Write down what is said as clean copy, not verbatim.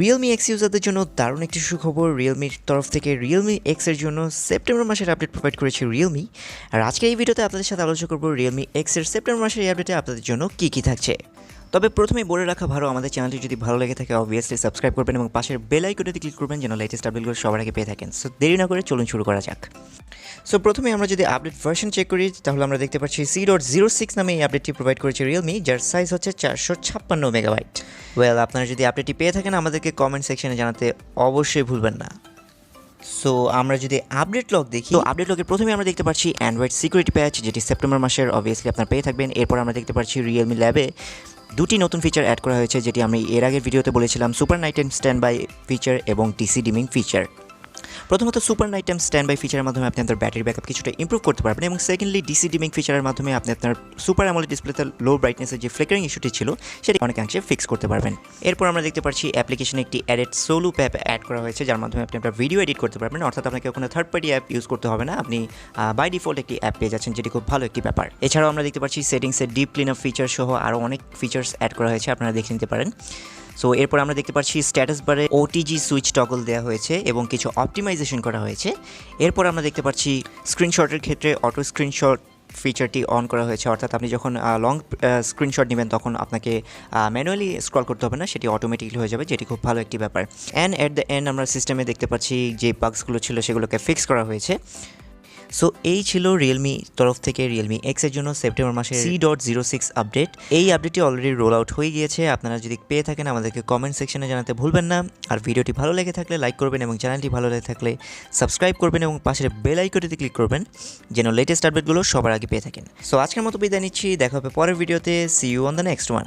Realme X ইউজারদের জন্য দারুণ একটি সুখবর। Realmeর তরফ থেকে Realme X এর জন্য সেপ্টেম্বর মাসের আপডেট প্রোভাইড করেছে Realme। আর আজকে এই ভিডিওতে আপনাদের সাথে আলোচনা করব Realme X এর সেপ্টেম্বর মাসের এই আপডেটে আপনাদের জন্য কী থাকছে। তবে প্রথমেই বলে রাখা ভালো, আমাদের চ্যানেলটি যদি ভালো লেগে থাকে অবভিয়াসলি সাবস্ক্রাইব করবেন এবং পাশের বেল আইকনটিতে ক্লিক করবেন যেন লেটেস্ট আপডেটগুলো সবার আগে পেয়ে থাকেন। সো দেরি না করে চলুন শুরু করা যাক। সো প্রথমে আমরা যদি আপডেট ভার্সন চেক করি তাহলে আমরা দেখতে পাচ্ছি C.06 নামে এই আপডেটটি প্রোভাইড করেছে Realme, যার সাইজ হচ্ছে 456 মেগাবাইট। ওয়েল, আপনারা যদি আপডেটটি পেয়ে থাকেন আমাদেরকে কমেন্ট সেকশনে জানাতে অবশ্যই ভুলবেন না। সো আমরা যদি আপডেট লগ দেখি, তো আপডেট লগের প্রথমে আমরা দেখতে পাচ্ছি অ্যান্ড্রয়েড সিকিউরিটি প্যাচ, যেটি সেপ্টেম্বর মাসের অবভিয়াসলি আপনারা পেয়ে থাকবেন। এরপর আমরা দেখতে পাচ্ছি Realme ল্যাবে দুটি নতুন ফিচার অ্যাড করা হয়েছে, যেটি আমি এর আগের ভিডিওতে বলেছিলাম, super night time standby feature এবং ডিসি ডিমিং ফিচার। প্রথমত super night time standby ফিচারের মাধ্যমে আপনি আপনার ব্যাটারি ব্যাকআপ কিছুটা ইমপ্রুভ করতে পারবেন, এবং সেকেন্ডলি ডিসি ডিমিং ফিচারের মাধ্যমে আপনি আপনার সুপার অ্যামোলেড ডিসপ্লেতে লো ব্রাইটনেসের যে ফ্লিকারিং ইস্যুটি ছিল সেটি অনেকাংশে ফিক্স করতে পারবেন। এরপর আমরা দেখতে পাচ্ছি অ্যাপ্লিকেশনে একটি অ্যাডেড সোলো অ্যাপ অ্যাড করা হয়েছে, যার মাধ্যমে আপনি আপনার ভিডিও এডিট করতে পারবেন। অর্থাৎ আপনাকে কোনো থার্ড পার্টি অ্যাপ ইউজ করতে হবে না, আপনি বাই ডিফল্ট একটি অ্যাপ পেয়ে যাচ্ছেন, যেটি খুব ভালো একটি ব্যাপার। এছাড়াও আমরা দেখতে পাচ্ছি সেটিংসের ডিপ ক্লিন আপ ফিচার সহ আরও অনেক ফিচার্স অ্যাড করা হয়েছে, আপনারা দেখে নিতে পারেন। সো এরপর আমরা দেখতে পাচ্ছি স্ট্যাটাস বারে ওটিজি সুইচ টগল দেওয়া হয়েছে এবং কিছু অপটিমাইজেশন করা হয়েছে। এরপর আমরা দেখতে পাচ্ছি স্ক্রিনশটের ক্ষেত্রে অটো স্ক্রিনশট ফিচারটি অন করা হয়েছে, অর্থাৎ আপনি যখন লং স্ক্রিনশট নেবেন তখন আপনাকে ম্যানুয়ালি স্ক্রল করতে হবে না, সেটি অটোমেটিকলি হয়ে যাবে, যেটি খুব ভালো একটি ব্যাপার। অ্যান্ড অ্যাট দ্য এন্ড আমরা সিস্টেমে দেখতে পাচ্ছি যে বাগসগুলো ছিল সেগুলোকে ফিক্স করা হয়েছে। সো এই ছিল Realme তরফ থেকে Realme X এর জন্য সেপ্টেম্বর মাসের C.06 আপডেট। এই আপডেটটি অলরেডি রোল আউট হয়ে গিয়েছে, আপনারা যদি পেয়ে থাকেন আমাদেরকে কমেন্ট সেকশনে জানাতে ভুলবেন না। আর ভিডিওটি ভালো লেগে থাকলে লাইক করবেন এবং চ্যানেলটি ভালো লেগে থাকলে সাবস্ক্রাইব করবেন এবং পাশের বেল আইকনটিতে ক্লিক করবেন যেন লেটেস্ট আপডেটগুলো সবার আগে পেয়ে থাকেন। সো আজকের মতো বিদায় নিচ্ছি, দেখা হবে পরের ভিডিওতে। See you on the next one.